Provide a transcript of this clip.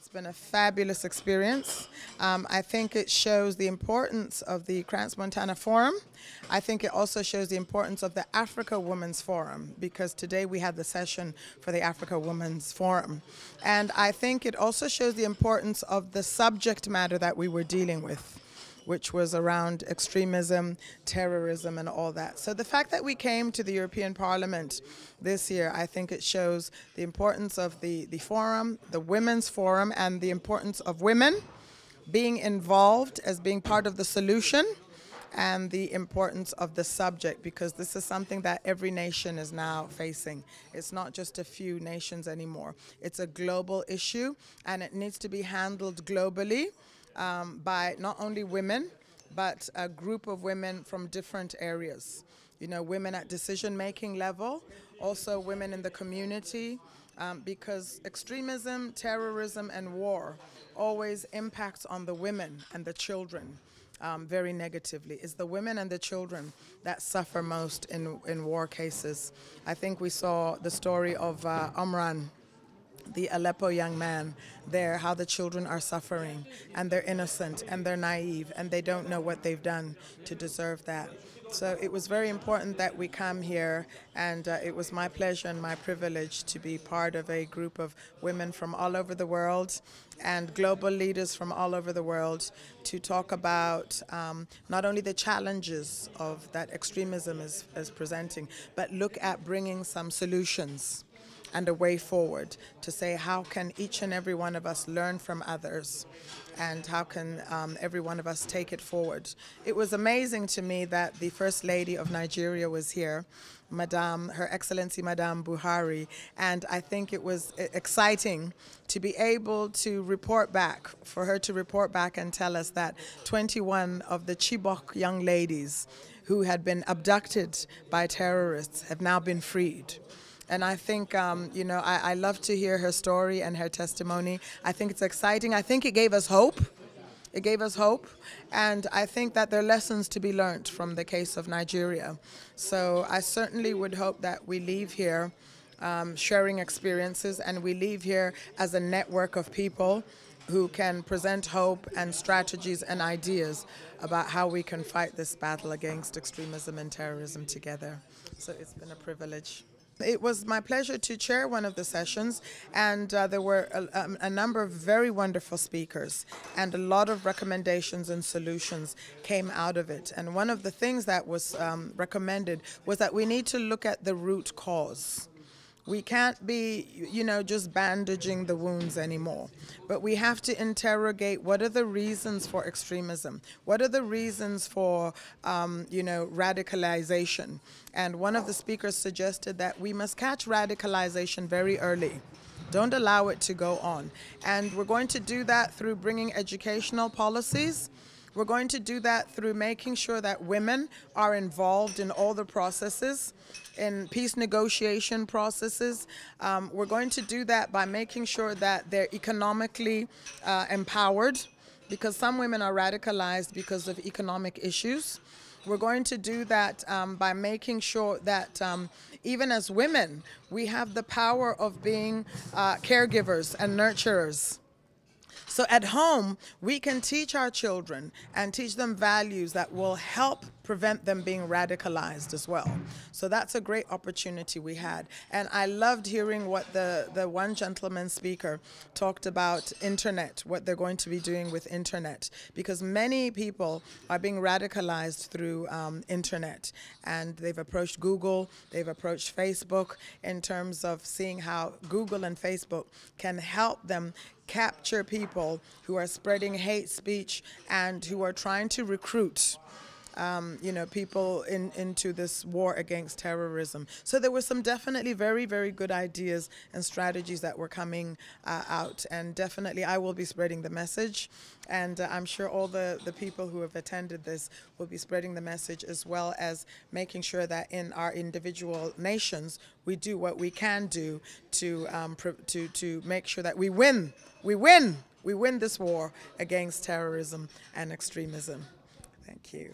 It's been a fabulous experience. I think it shows the importance of the Crans-Montana Forum. I think it also shows the importance of the Africa Women's Forum, because today we had the session for the Africa Women's Forum. And I think it also shows the importance of the subject matter that we were dealing with, which was around extremism, terrorism, and all that. So the fact that we came to the European Parliament this year, I think it shows the importance of the forum, the Women's Forum, and the importance of women being involved as being part of the solution, and the importance of the subject, because this is something that every nation is now facing. It's not just a few nations anymore. It's a global issue, and it needs to be handled globally. By not only women, but a group of women from different areas. You know, women at decision-making level, also women in the community, because extremism, terrorism, and war always impacts on the women and the children very negatively. It's the women and the children that suffer most in war cases. I think we saw the story of Omran, the Aleppo young man there, how the children are suffering, and they're innocent, and they're naive, and they don't know what they've done to deserve that. So it was very important that we come here, and it was my pleasure and my privilege to be part of a group of women from all over the world and global leaders from all over the world to talk about not only the challenges of that extremism is presenting, but look at bringing some solutions and a way forward to say how can each and every one of us learn from others, and how can every one of us take it forward. It was amazing to me that the First Lady of Nigeria was here, Her Excellency Madame Buhari, and I think it was exciting to be able to report back, for her to report back and tell us that 21 of the Chibok young ladies who had been abducted by terrorists have now been freed. And I think, you know, I love to hear her story and her testimony. I think it's exciting. I think it gave us hope. It gave us hope. And I think that there are lessons to be learned from the case of Nigeria. So I certainly would hope that we leave here sharing experiences, and we leave here as a network of people who can present hope and strategies and ideas about how we can fight this battle against extremism and terrorism together. So it's been a privilege. It was my pleasure to chair one of the sessions, and there were a number of very wonderful speakers, and a lot of recommendations and solutions came out of it. And one of the things that was recommended was that we need to look at the root cause. We can't be, you know, just bandaging the wounds anymore, but we have to interrogate what are the reasons for extremism, what are the reasons for, you know, radicalization. And one of the speakers suggested that we must catch radicalization very early. Don't allow it to go on. And we're going to do that through bringing educational policies. We're going to do that through making sure that women are involved in all the processes, in peace negotiation processes. We're going to do that by making sure that they're economically empowered, because some women are radicalized because of economic issues. We're going to do that by making sure that even as women, we have the power of being caregivers and nurturers. So at home, we can teach our children and teach them values that will help prevent them being radicalized as well. So that's a great opportunity we had. And I loved hearing what the one gentleman speaker talked about internet, what they're going to be doing with internet, because many people are being radicalized through internet. And they've approached Google, they've approached Facebook in terms of seeing how Google and Facebook can help them capture people who are spreading hate speech and who are trying to recruit you know, people into this war against terrorism. So there were some definitely very, very good ideas and strategies that were coming out, and definitely I will be spreading the message, and I'm sure all the people who have attended this will be spreading the message, as well as making sure that in our individual nations we do what we can do to make sure that we win this war against terrorism and extremism. Thank you.